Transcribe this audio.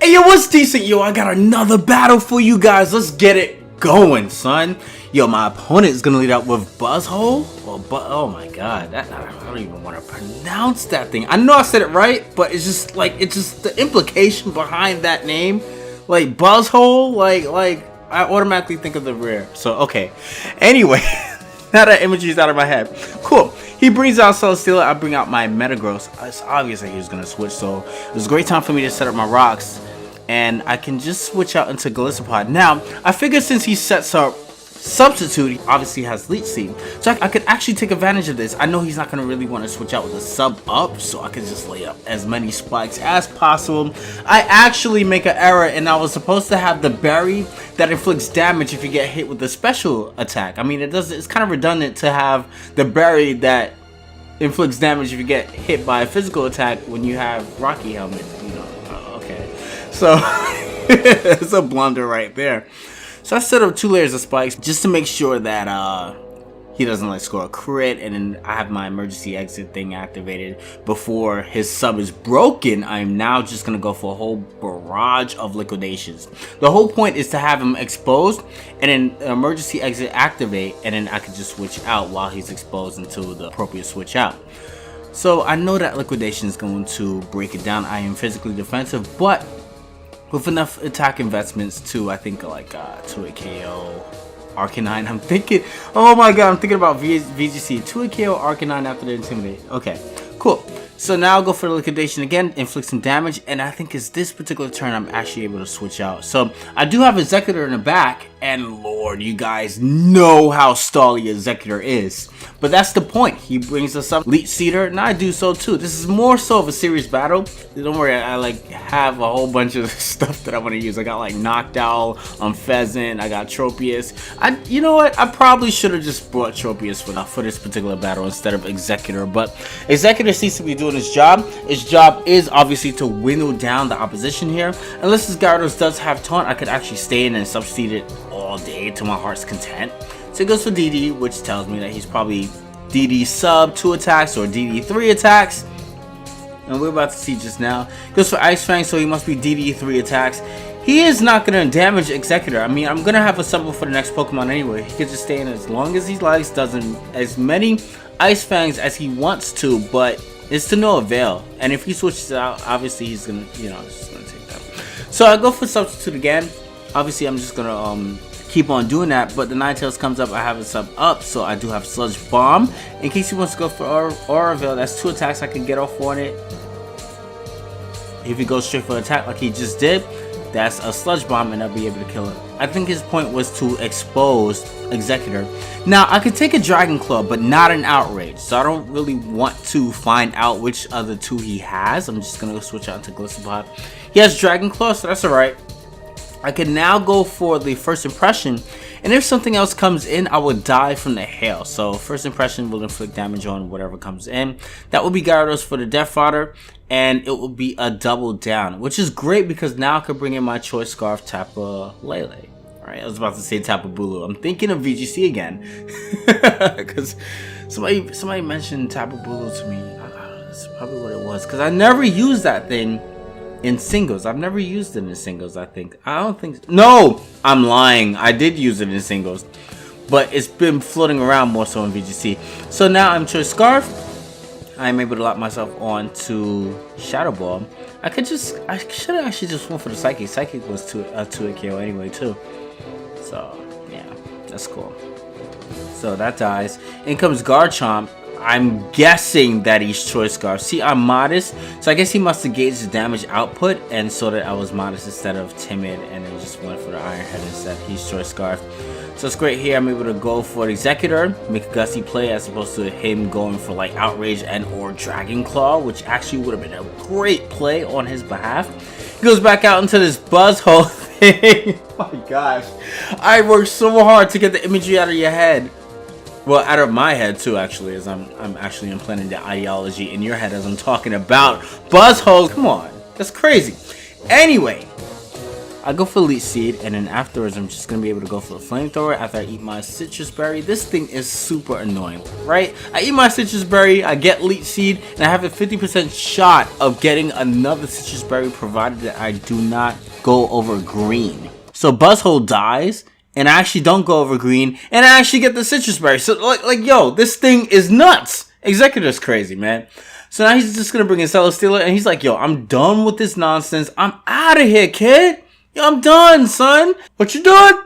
Hey, yo, what's decent? Yo, I got another battle for you guys. Let's get it going, son. Yo, my opponent is gonna lead out with Buzzhole. Oh my god, I don't even want to pronounce that thing. I know I said it right, but it's just the implication behind that name, like Buzzhole. Like I automatically think of the rare. So okay. Anyway, now that imagery is out of my head, cool. He brings out Celestella, I bring out my Metagross. It's obvious that he was going to switch, so it was a great time for me to set up my rocks. And I can just switch out into Golisopod. Now, I figured since he sets up Substitute, he obviously has Leech Seed. So I could actually take advantage of this. I know he's not going to really want to switch out with a sub up, so I could just lay up as many spikes as possible. I actually make an error, and I was supposed to have the berry that inflicts damage if you get hit with a special attack. I mean, it's kind of redundant to have the berry that inflicts damage if you get hit by a physical attack when you have Rocky Helmet, you know. Okay, so it's a blunder right there. So I set up 2 layers of spikes just to make sure that he doesn't like score a crit, and then I have my emergency exit thing activated before his sub is broken. I'm now just gonna go for a whole barrage of liquidations. The whole point is to have him exposed and then emergency exit activate, and then I can just switch out while he's exposed until the appropriate switch out. So I know that liquidation is going to break it down. I am physically defensive, but with enough attack investments to, I think, like to a KO Arcanine. I'm thinking, oh my god, I'm thinking about VGC. 2 KO Arcanine after the Intimidate. Okay, cool. So now I'll go for the Liquidation again, inflict some damage, and I think it's this particular turn I'm actually able to switch out. So I do have Exeggutor in the back, and lord, you guys know how stally Exeggutor is. But that's the point. He brings us up Leech Seeder, and I do so too. This is more so of a serious battle. Don't worry, I like have a whole bunch of stuff that I want to use. I got like Noctowl, Pheasant, I got Tropius. You know what? I probably should have just brought Tropius for this particular battle instead of Exeggutor. But Exeggutor seems to be doing his job. His job is obviously to winnow down the opposition here. Unless this Gyarados does have Taunt, I could actually stay in and substitute it all day to my heart's content. So he goes for DD, which tells me that he's probably DD sub 2 attacks or DD 3 attacks. And we're about to see just now. He goes for Ice Fang, so he must be DD 3 attacks. He is not going to damage Exeggutor. I mean, I'm going to have a sub for the next Pokemon anyway. He could just stay in as long as he likes, doesn't as many Ice Fangs as he wants to, but it's to no avail. And if he switches out, obviously he's going to, you know, just going to take that. So I go for Substitute again. Obviously, I'm just going to keep on doing that, but the Ninetales comes up, I have a sub up, so I do have Sludge Bomb. In case he wants to go for Auraveil, that's 2 attacks I can get off on it. If he goes straight for attack like he just did, that's a Sludge Bomb and I'll be able to kill it. I think his point was to expose Exeggutor. Now, I could take a Dragon Claw, but not an Outrage, so I don't really want to find out which other 2 he has. I'm just going to switch out to Golisopod. He has Dragon Claw, so that's alright. I can now go for the First Impression, and if something else comes in, I will die from the hail. So First Impression will inflict damage on whatever comes in. That will be Gyarados for the Death Fodder, and it will be a double down, which is great because now I can bring in my Choice Scarf, Tapu, Lele. Alright, I was about to say Tapu Bulu. I'm thinking of VGC again, because somebody mentioned Tapu Bulu to me. That's probably what it was, because I never used that thing in singles. I've never used it in singles, I don't think so. No, I'm lying. I did use it in singles, but it's been floating around more so in VGC. So now I'm Choice Scarf. I'm able to lock myself on to Shadow Ball. I should have actually just went for the Psychic. Psychic was 2 KO anyway too. So yeah, that's cool. So that dies. In comes Garchomp. I'm guessing that he's Choice Scarf. See, I'm modest, so I guess he must have gauged the damage output, and so that I was modest instead of timid, and then just went for the Iron Head instead. He's Choice Scarf. So it's great here. I'm able to go for the Exeggutor, make a gusty play as opposed to him going for like Outrage and or Dragon Claw, which actually would have been a great play on his behalf. He goes back out into this Buzzhole thing. Oh my gosh, I worked so hard to get the imagery out of your head. Well, out of my head too, actually, as I'm actually implanting the ideology in your head as I'm talking about Buzzholes. Come on, that's crazy. Anyway, I go for Leech Seed, and then afterwards I'm just gonna be able to go for the Flamethrower after I eat my Sitrus berry. This thing is super annoying, right? I eat my Sitrus berry, I get Leech Seed, and I have a 50% shot of getting another Sitrus berry provided that I do not go over green. So Buzzhole dies, and I actually don't go over green, and I actually get the Sitrus berry. So like yo, this thing is nuts. Exeggutor's crazy, man. So now he's just gonna bring in Celestella, and he's like, yo, I'm done with this nonsense. I'm out of here, kid. Yo, I'm done, son. What you doing?